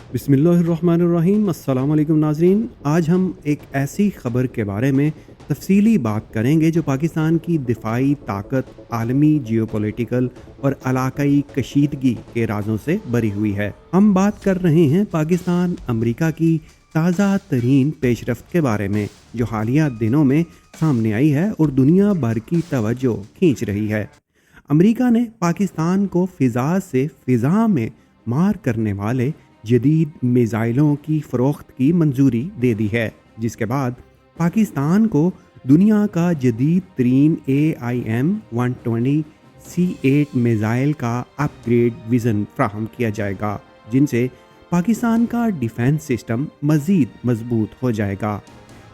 बिस्मिल्लाहिर्रहमानिर्रहीम। अस्सलाम वालेकुम नाज़रीन। आज हम एक ऐसी ख़बर के बारे में तफसीली बात करेंगे जो पाकिस्तान की दिफाई ताकत, आलमी जियोपॉलिटिकल और इलाकाई कशीदगी के राजों से भरी हुई है। हम बात कर रहे हैं पाकिस्तान अमेरिका की ताज़ा तरीन पेशरफ्त के बारे में, जो हालिया दिनों में सामने आई है और दुनिया भर की तवज्जो खींच रही है। अमेरिका ने पाकिस्तान को फ़िज़ा से फ़िज़ा में मार करने वाले जदीद मिसाइलों की फ़रोख्त की मंजूरी दे दी है, जिसके बाद पाकिस्तान को दुनिया का जदीद तरीन AIM-120C8 मिसाइल का अपग्रेड विज़न फ्राहम किया जाएगा, जिनसे पाकिस्तान का डिफेंस सिस्टम मज़ीद मजबूत हो जाएगा।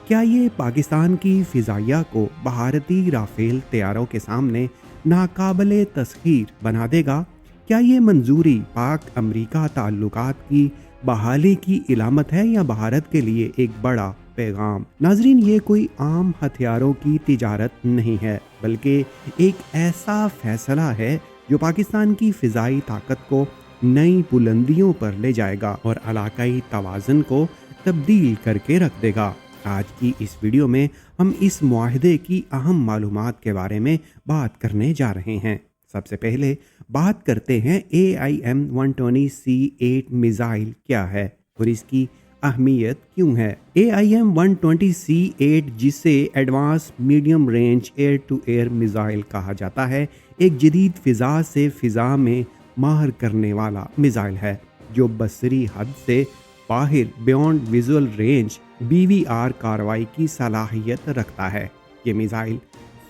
क्या ये पाकिस्तान की फ़िज़ाइया को भारतीय राफेल तैयारों के सामने नाकाबिले तस्खीर बना देगा? क्या ये मंजूरी पाक अमेरिका ताल्लुकात की बहाली की इलामत है या भारत के लिए एक बड़ा पैगाम? नाजरीन, ये कोई आम हथियारों की तिजारत नहीं है, बल्कि एक ऐसा फैसला है जो पाकिस्तान की फ़िज़ाई ताकत को नई बुलंदियों पर ले जाएगा और इलाकाई तवाज़ुन को तब्दील करके रख देगा। आज की इस वीडियो में हम इस मुआहदे की अहम मालूमात के बारे में बात करने जा रहे हैं। सबसे पहले बात करते हैं AIM-120C8 मिसाइल क्या है और इसकी अहमियत क्यों है। AIM-120C8, जिसे advance medium range air to air missile कहा जाता है, एक जदीद फ़िज़ा से फ़िज़ा में मार करने वाला मिसाइल है जो बसरी हद से बाहर बियॉन्ड विजुअल रेंज BVR कार्रवाई की सलाहियत रखता है। ये मिसाइल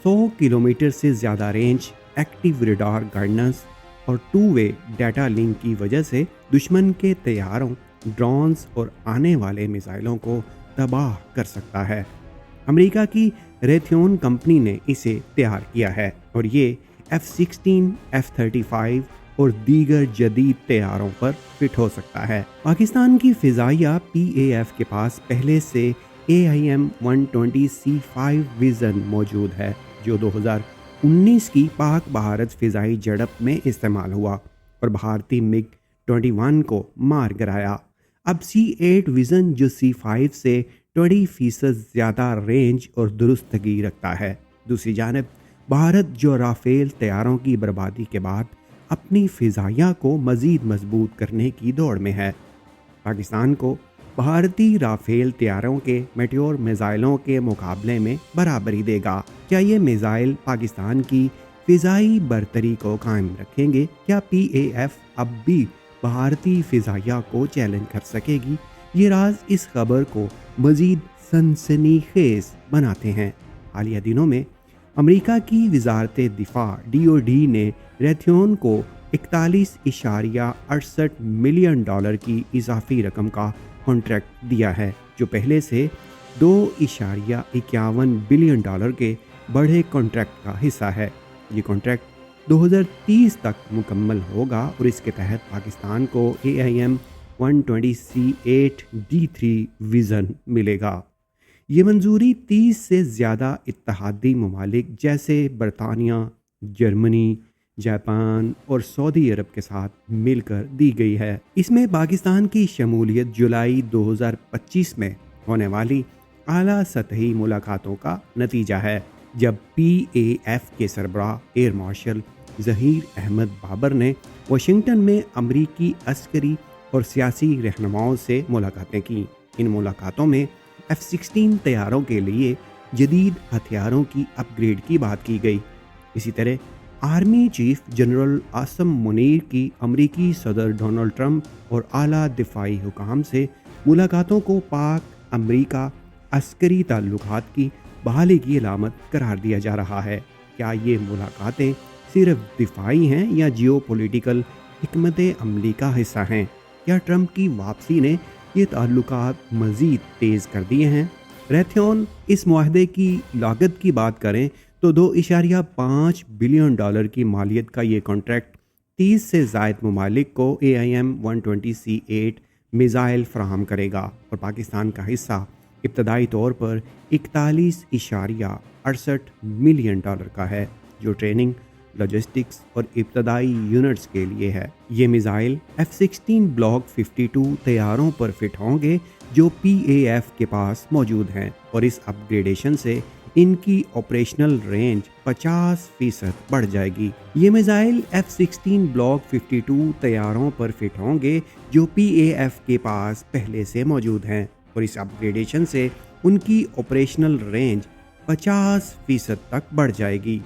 100 किलोमीटर से ज़्यादा रेंज, एक्टिव रडार गाइडेंस और टू वे डाटा लिंक की वजह से दुश्मन के तैयारों, ड्रोन्स और आने वाले मिसाइलों को तबाह कर सकता है। अमेरिका की रेथियोन कंपनी ने इसे तैयार किया है और ये F-16, F-35 और दीगर जदीद तैयारों पर फिट हो सकता है। पाकिस्तान की फ़िज़ाइया PAF के पास पहले से AIM-120C5 विज़न मौजूद है, जो 2019 की पाक भारत फ़िज़ाई झड़प में इस्तेमाल हुआ और भारतीय MiG-21 को मार गिराया। अब C8 विज़न, जो C5 से 20% ज़्यादा रेंज और दुरुस्तगी रखता है। दूसरी जानब भारत, जो राफेल तैयारों की बर्बादी के बाद अपनी फ़िज़ाइया को मज़ीद मजबूत करने की दौड़ में है, पाकिस्तान को भारतीय राफेल तैयारों के मेट्योर मिसाइलों के मुकाबले में बराबरी देगा। क्या ये मिसाइल पाकिस्तान की फ़िज़ाई बरतरी को कायम रखेंगे? क्या PAF अब भी भारतीय फ़िज़ाइया को चैलेंज कर सकेगी? ये राज इस खबर को मज़ीद सनसनीखेज़ बनाते हैं। हालिया दिनों में अमेरिका की वज़ारत दिफा DOD ने रेथियोन को 41.68 मिलियन डॉलर की इजाफी रकम का कॉन्ट्रैक्ट दिया है, जो पहले से 2.51 बिलियन डॉलर के बड़े कॉन्ट्रैक्ट का हिस्सा है। ये कॉन्ट्रैक्ट 2030 तक मुकम्मल होगा और इसके तहत पाकिस्तान को AIM-120C8 D3 विज़न मिलेगा। ये मंजूरी 30 से ज़्यादा इत्तहादी ममालिक जैसे बरतानिया, जर्मनी, जापान और सऊदी अरब के साथ मिलकर दी गई है। इसमें पाकिस्तान की शमूलियत जुलाई 2025 में होने वाली आला सतही मुलाकातों का नतीजा है, जब PAF के सरबराह एयर मार्शल ज़हीर अहमद बाबर ने वाशिंगटन में अमरीकी अस्करी और सियासी रहनुमाओं से मुलाकातें की। इन मुलाकातों में F-16 तैयारों के लिए जदीद हथियारों की अपग्रेड की बात की गई। इसी तरह army chief general Asim Munir की अमरीकी सदर डोनाल्ड ट्रंप और आला दिफाई हुकाम से मुलाकातों को पाक अमरीका अस्करी ताल्लुकात की बहाली की अलामत करार दिया जा रहा है। क्या ये मुलाकातें सिर्फ दिफाई हैं या जियोपॉलिटिकल हिकमत अमली का हिस्सा हैं? क्या ट्रंप की वापसी ने ये ताल्लुकात मज़ीद तेज़ कर दिए हैं? रेथियोन इस मुआहदे की लागत की बात करें तो 2.5 बिलियन डॉलर की मालियत का ये कॉन्ट्रैक्ट 30 से ज़ायद ममालिक को AIM-120C8 मिसाइल फ्राहम करेगा और पाकिस्तान का हिस्सा इब्तदाई तौर पर 41.68 मिलियन डॉलर का है, जो ट्रेनिंग, लॉजिस्टिक्स और इब्तदाई यूनिट्स के लिए है। ये मिसाइल F-16 ब्लॉक 52 तैयारों पर फिट होंगे जो PAF के पास मौजूद हैं और इस अपग्रेडेशन से इनकी ऑपरेशनल रेंज 50% बढ़ जाएगी। ये मिसाइल F-16 ब्लॉक 52 तैयारों पर फिट होंगे जो PAF के पास पहले से मौजूद हैं और इस अपग्रेडेशन से उनकी ऑपरेशनल रेंज 50% तक बढ़ जाएगी।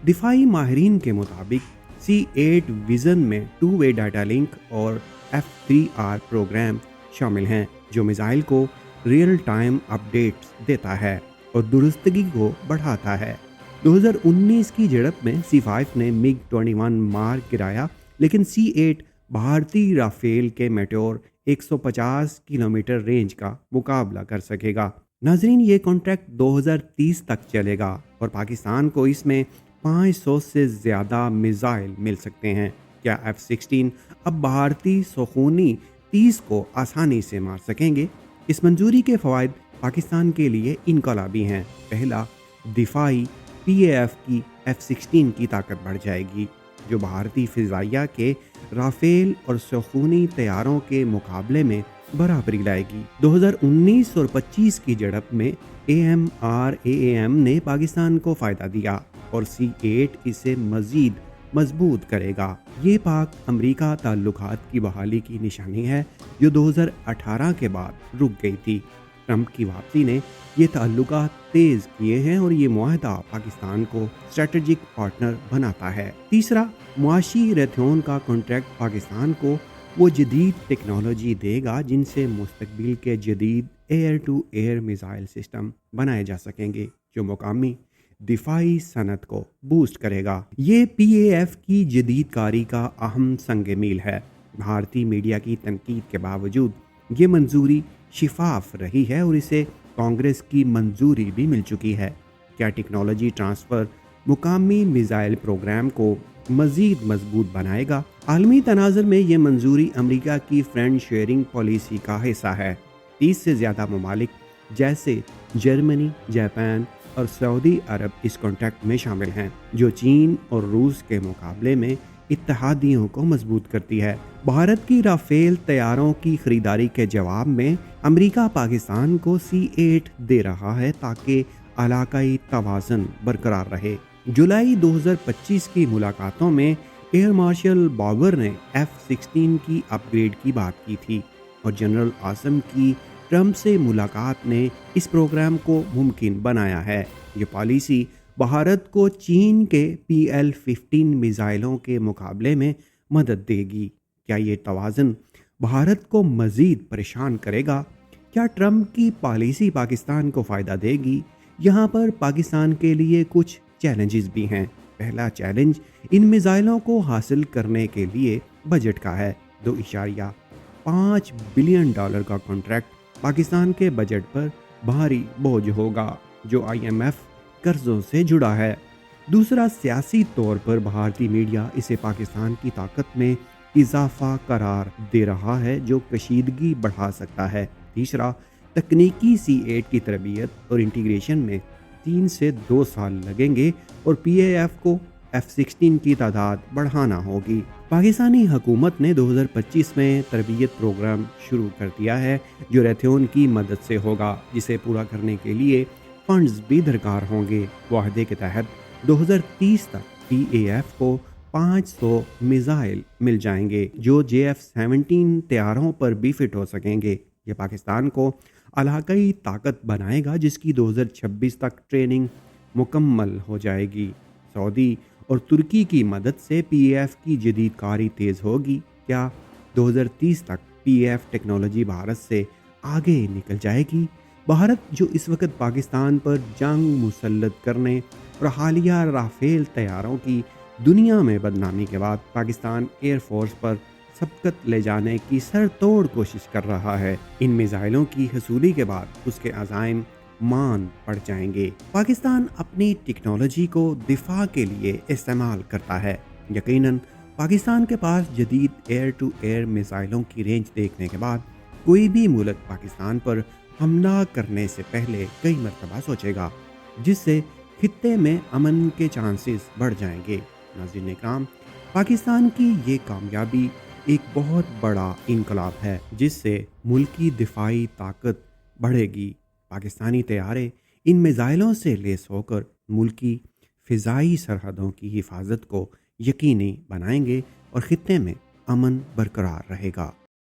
दिफाई माहिरीन के मुताबिक C8 विजन में 2-वे डाटा लिंक और F3R प्रोग्राम शामिल हैं जो मिसाइल को रियल टाइम अपडेट्स देता है और दुरुस्तगी को बढ़ाता है। 2019 की झड़प में C5 ने MiG-21 मार गिराया, लेकिन C8 भारतीय राफेल के मेट्योर 150 किलोमीटर रेंज का मुकाबला कर सकेगा। नाजरीन, ये कॉन्ट्रैक्ट 2030 तक चलेगा और पाकिस्तान को इसमें 500 से ज़्यादा मिसाइल मिल सकते हैं। क्या F-16 अब भारतीय सुखूनी 30 को आसानी से मार सकेंगे? इस मंजूरी के फ़वाइद पाकिस्तान के लिए इनकलाबी हैं। पहला, दिफाई PAF की F-16 की ताकत बढ़ जाएगी जो भारतीय फ़िज़ाइया के राफेल और सुखूनी तैयारों के मुकाबले में बराबरी लाएगी। 2019 और 25 की झड़प में AMRAAM ने पाकिस्तान को फ़ायदा दिया और C8 इसे मज़ीद मजबूत करेगा। ये पाक अमरीका ताल्लुकात की बहाली की निशानी है जो 2018 के बाद रुक गई थी। ट्रंप की वापसी ने ये ताल्लुकात तेज़ किए हैं और ये मुआहदा पाकिस्तान को स्ट्रेटेजिक पार्टनर बनाता है। तीसरा, मुआशी रेथोन का कॉन्ट्रैक्ट पाकिस्तान को वो जदीद टेक्नोलॉजी देगा जिनसे मुस्तकबिल के जदीद air to air missile system बनाए जा सकेंगे जो मुकामी दिफाई सनत को बूस्ट करेगा। ये PAF की जदीद कारी का अहम संग मील है। भारतीय मीडिया की तनकीद के बावजूद ये मंजूरी शिफाफ रही है और इसे कांग्रेस की मंजूरी भी मिल चुकी है। क्या टेक्नोलॉजी ट्रांसफ़र मुकामी मिसाइल प्रोग्राम को मज़ीद मजबूत बनाएगा? आलमी तनाज़ुर में ये मंजूरी अमरीका की फ्रेंड शेयरिंग पॉलिसी का हिस्सा है। 30 से ज़्यादा ममालिक जैसे जर्मनी, जापान और सऊदी अरब इस कॉन्ट्रैक्ट में शामिल हैं जो चीन और रूस के मुकाबले में इत्तेहादियों को मजबूत करती है। भारत की राफेल तैयारों की खरीदारी के जवाब में अमेरिका पाकिस्तान को C8 दे रहा है ताकि इलाकाई तवाज़ुन बरकरार रहे। जुलाई 2025 की मुलाकातों में एयर मार्शल बाबर ने F-16 की अपग्रेड की बात की थी और जनरल आसम की ट्रंप से मुलाकात ने इस प्रोग्राम को मुमकिन बनाया है। ये पॉलिसी भारत को चीन के PL-15 मिसाइलों के मुकाबले में मदद देगी। क्या ये तवाज़ुन भारत को मज़ीद परेशान करेगा? क्या ट्रंप की पॉलिसी पाकिस्तान को फ़ायदा देगी? यहाँ पर पाकिस्तान के लिए कुछ चैलेंजेस भी हैं। पहला चैलेंज इन मिसाइलों को हासिल करने के लिए बजट का है। $2.5 बिलियन का कॉन्ट्रैक्ट पाकिस्तान के बजट पर भारी बोझ होगा जो IMF कर्जों से जुड़ा है। दूसरा, सियासी तौर पर भारतीय मीडिया इसे पाकिस्तान की ताकत में इजाफा करार दे रहा है जो कशीदगी बढ़ा सकता है। तीसरा, तकनीकी C8 की तरबियत और इंटीग्रेशन में 3 से 2 साल लगेंगे और PAF को F-16 की तादाद बढ़ाना होगी। पाकिस्तानी हुकूमत ने 2025 में तरबियत प्रोग्राम शुरू कर दिया है जो रेथोन की मदद से होगा, जिसे पूरा करने के लिए फंड्स भी दरकार होंगे। वाहदे के तहत 2030 तक PAF को 500 मिसाइल मिल जाएंगे जो JF-17 तैयारों पर भी फिट हो सकेंगे। ये पाकिस्तान को इलाकाई ताकत बनाएगा जिसकी 2026 तक ट्रेनिंग मुकम्मल हो जाएगी। सऊदी और तुर्की की मदद से PAF की जदीद कारी तेज़ होगी। क्या 2030 तक PAF टेक्नोलॉजी भारत से आगे निकल जाएगी? भारत जो इस वक्त पाकिस्तान पर जंग मुसल्लत करने और हालिया राफेल तैयारों की दुनिया में बदनामी के बाद पाकिस्तान एयरफोर्स पर सबकत ले जाने की सर तोड़ कोशिश कर रहा है। इन मिसाइलों की हसूली के बाद उसके अज़ाइम मान पड़ जाएंगे। पाकिस्तान अपनी टेक्नोलॉजी को दिफा के लिए इस्तेमाल करता है। यकीनन पाकिस्तान के पास जदीद एयर टू एयर मिसाइलों की रेंज देखने के बाद कोई भी मुल्क पाकिस्तान पर हमला करने से पहले कई मरतबा सोचेगा, जिससे खित्ते में अमन के चांसेस बढ़ जाएंगे। ناظرین اکرام، پاکستان کی یہ کامیابی ایک بہت بڑا انقلاب ہے جس سے ملک کی دفاعی طاقت بڑھے گی۔ پاکستانی طیارے ان میزائلوں سے لیس ہو کر ملک کی فضائی سرحدوں کی حفاظت کو یقینی بنائیں گے اور خطے میں امن برقرار رہے گا۔